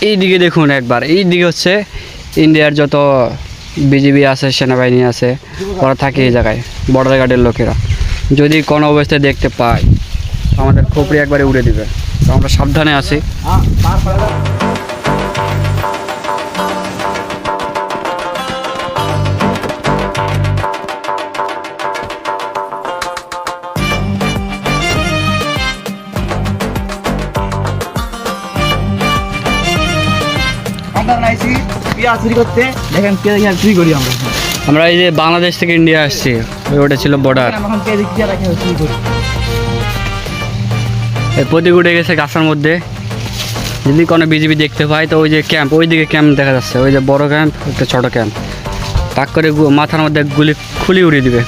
এইদিকে দেখুন একবার, এইদিকে হচ্ছে ইন্ডিয়ার যত বিজিবি আছে, সেনাবাহিনী আছে, ওরা থাকে এই জায়গায়, বর্ডার গার্ডের লোকেরা। যদি কোনো অবস্থায় দেখতে পাই আমাদের খোপড়ি একবারে উড়ে দিবে, তো আমরা সাবধানে আছি। আমরা এই যে বাংলাদেশ থেকে ইন্ডিয়া আসছি, ওটা ছিল বর্ডার। প্রতীক উঠে গেছে গাছের মধ্যে। যদি কোনো বিজিবি দেখতে পাই তো ওই যে ক্যাম্প, ওইদিকে ক্যাম্প দেখা যাচ্ছে, ওই যে বড় ক্যাম্প, একটা ছোটো ক্যাম্প, তাক করে মাথার মধ্যে গুলি খুলি উড়িয়ে দিবে।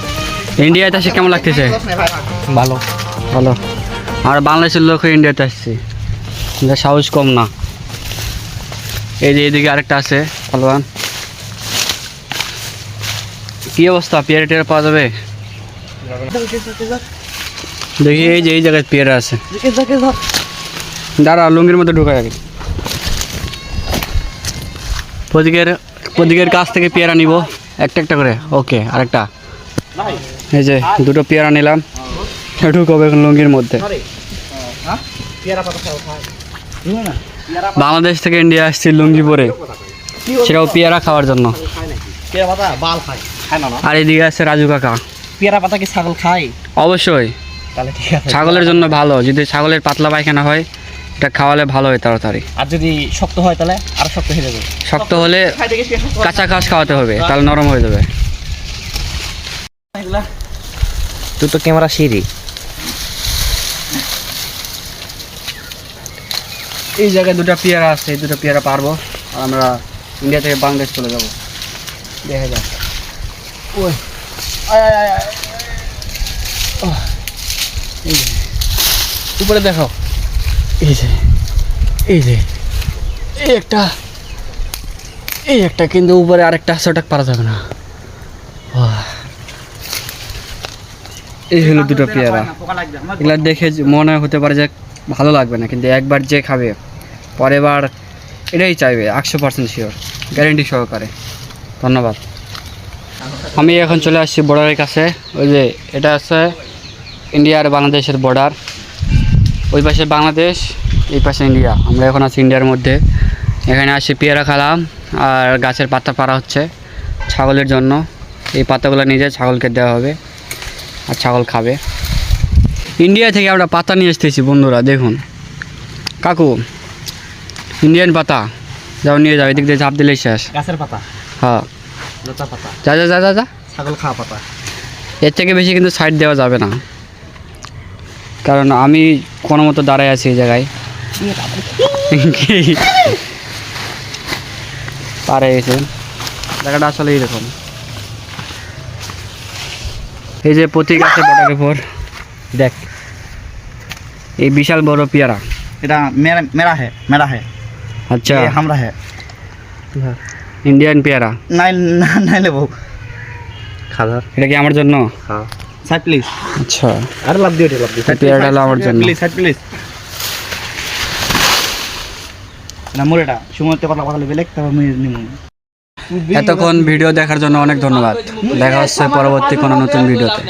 ইন্ডিয়াতে আসে কেমন লাগতেছে? ভালো ভালো। আমরা বাংলাদেশের লোক ইন্ডিয়াতে আসছি, সাহস কম না। এই যে এদিকে আরেকটা আছে পালোয়ান। কি অবস্থা, পেয়ারা টেয়ারা পাওয়া যাবে? দেখি এই যে এই জায়গায় পেয়ারা আছে। দাঁড়া, লুঙ্গির মধ্যে ঢুকায় আগে। প্রতীকের কাছ থেকে পেয়ারা নিব একটা একটা করে। ওকে, আরেকটা। এই যে দুটো পেয়ারা নিলাম, ঢুকবে এখন লুঙ্গির মধ্যে। বাংলাদেশ থেকে ইন্ডিয়া আসছি লুঙ্গি পরে, সেটাও পেয়ারা খাওয়ার জন্য। আর এদিকে আছে রাজু কাকা। পেয়ারা পাতা কি ছাগল খায়? অবশ্যই, তাহলে ঠিক আছে, ছাগলের জন্য ভালো। যদি ছাগলের পাতলা পায়খানা হয় এটা খাওয়ালে ভালো হয় তাড়াতাড়ি। আর যদি শক্ত হয় তাহলে আরো শক্ত হয়ে যাবে। শক্ত হলে কাঁচা ঘাস খাওয়াতে হবে, তাহলে নরম হয়ে যাবে। তুই তো ক্যামেরা সিঁড়ি। এই জায়গায় দুটো পেয়ারা আছে, এই দুটো পেয়ারা পারবো, আর আমরা ইন্ডিয়া থেকে বাংলাদেশ চলে যাবো। দেখা যাক। ওই উপরে দেখো, এই যে এই যে এই একটা কিন্তু উপরে আরেকটা আছে, ওটা পারা যাবে না। এই হলো দুটো পেয়ারা। এগুলা দেখে মনে হতে পারে যে ভালো লাগবে না, কিন্তু একবার যে খাবে পরের বার এটাই চাইবে, 100% শিওর, গ্যারেন্টি সহকারে। ধন্যবাদ। আমি এখন চলে আসছি বর্ডারের কাছে। ওই যে এটা আছে ইন্ডিয়া আর বাংলাদেশের বর্ডার, ওই পাশে বাংলাদেশ, এই পাশে ইন্ডিয়া। আমরা এখন আছি ইন্ডিয়ার মধ্যে। এখানে আসি পেয়ারা খেলাম, আর গাছের পাতা পাড়া হচ্ছে ছাগলের জন্য। এই পাতাগুলো নিজে ছাগলকে দেওয়া হবে, আর ছাগল খাবে। ইন্ডিয়া থেকে আমরা পাতা নিয়ে আসতেছি বন্ধুরা, দেখুন। কাকু, ইন্ডিয়ান পাতা যাও, নিয়ে যাও, এদিক দিয়ে ঝাঁপ দিলেই শেষ। গাছের পাতা, হ্যাঁ, লতা পাতা, যা যা যা যা যা। ছাগল খাওয়া পাতা। এর থেকে বেশি কিন্তু সাইড দেওয়া যাবে না, কারণ আমি কোনো মতো দাঁড়ায় আছি এই জায়গায়। পারে গেছে জায়গাটা আসলে এইরকম। এই যে প্রতীক আছে বর্ডারের উপর, দেখ এই বিশাল বড় পেয়ারা। এটা মেরা है আচ্ছা, ये हमरा है। ইন্ডিয়ান পেয়ারা। নাই নাই লেবো খাদার। এটা কি আমার জন্য? হ্যাঁ, সাইড প্লিজ। আচ্ছা, আরে লাভ দিও, লাভ দিও। পেয়ারাটা হলো আমার জন্য। Please side please. না মোরেটা সুমতে কথা কথা বেলেক, তবে আমি নিমু। এতক্ষণ ভিডিও দেখার জন্য অনেক ধন্যবাদ। দেখা হচ্ছে পরবর্তী কোনো নতুন ভিডিওতে।